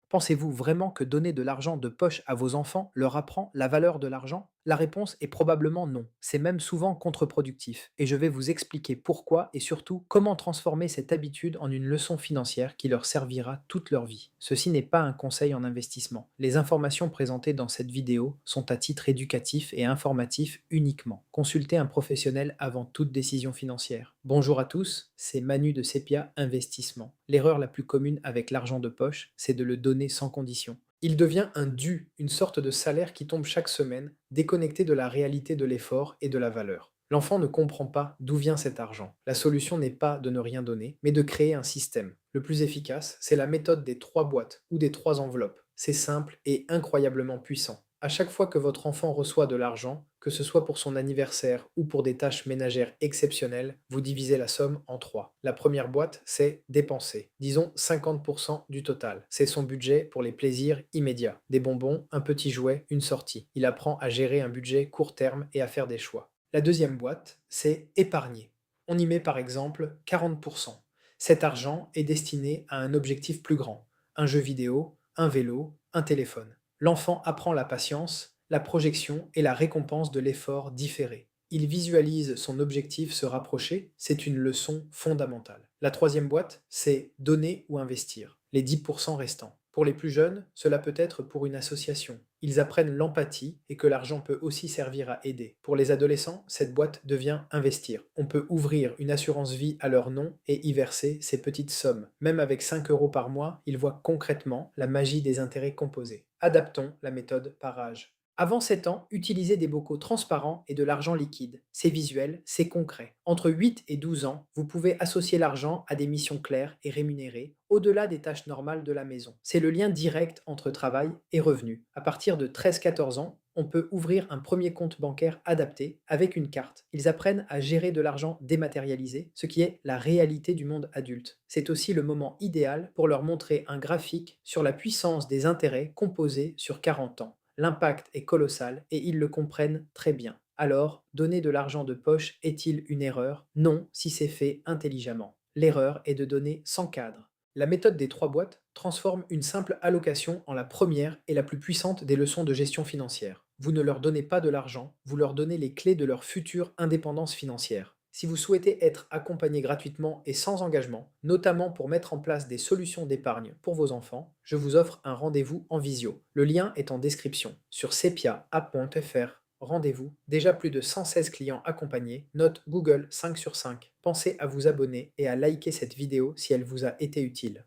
Pensez-vous vraiment que donner de l'argent de poche à vos enfants leur apprend la valeur de l'argent? La réponse est probablement non. C'est même souvent contre-productif. Et je vais vous expliquer pourquoi et surtout comment transformer cette habitude en une leçon financière qui leur servira toute leur vie. Ceci n'est pas un conseil en investissement. Les informations présentées dans cette vidéo sont à titre éducatif et informatif uniquement. Consultez un professionnel avant toute décision financière. Bonjour à tous, c'est Manu de Sepia Investissement. L'erreur la plus commune avec l'argent de poche, c'est de le donner sans condition. Il devient un dû, une sorte de salaire qui tombe chaque semaine, déconnecté de la réalité de l'effort et de la valeur. L'enfant ne comprend pas d'où vient cet argent. La solution n'est pas de ne rien donner, mais de créer un système. Le plus efficace, c'est la méthode des trois boîtes ou des trois enveloppes. C'est simple et incroyablement puissant. À chaque fois que votre enfant reçoit de l'argent, que ce soit pour son anniversaire ou pour des tâches ménagères exceptionnelles, vous divisez la somme en trois. La première boîte, c'est dépenser. Disons 50% du total. C'est son budget pour les plaisirs immédiats. Des bonbons, un petit jouet, une sortie. Il apprend à gérer un budget court terme et à faire des choix. La deuxième boîte, c'est épargner. On y met par exemple 40%. Cet argent est destiné à un objectif plus grand. Un jeu vidéo, un vélo, un téléphone. L'enfant apprend la patience, la projection et la récompense de l'effort différé. Il visualise son objectif se rapprocher, c'est une leçon fondamentale. La troisième boîte, c'est donner ou investir, les 10% restants. Pour les plus jeunes, cela peut être pour une association. Ils apprennent l'empathie et que l'argent peut aussi servir à aider. Pour les adolescents, cette boîte devient investir. On peut ouvrir une assurance vie à leur nom et y verser ces petites sommes. Même avec 5 euros par mois, ils voient concrètement la magie des intérêts composés. Adaptons la méthode par âge. Avant 7 ans, utilisez des bocaux transparents et de l'argent liquide. C'est visuel, c'est concret. Entre 8 et 12 ans, vous pouvez associer l'argent à des missions claires et rémunérées, au-delà des tâches normales de la maison. C'est le lien direct entre travail et revenus. À partir de 13-14 ans, on peut ouvrir un premier compte bancaire adapté avec une carte. Ils apprennent à gérer de l'argent dématérialisé, ce qui est la réalité du monde adulte. C'est aussi le moment idéal pour leur montrer un graphique sur la puissance des intérêts composés sur 40 ans. L'impact est colossal et ils le comprennent très bien. Alors, donner de l'argent de poche est-il une erreur? Non, si c'est fait intelligemment. L'erreur est de donner sans cadre. La méthode des trois boîtes transforme une simple allocation en la première et la plus puissante des leçons de gestion financière. Vous ne leur donnez pas de l'argent, vous leur donnez les clés de leur future indépendance financière. Si vous souhaitez être accompagné gratuitement et sans engagement, notamment pour mettre en place des solutions d'épargne pour vos enfants, je vous offre un rendez-vous en visio. Le lien est en description. Sur sepia.fr, rendez-vous. Déjà plus de 116 clients accompagnés, note Google 5 sur 5. Pensez à vous abonner et à liker cette vidéo si elle vous a été utile.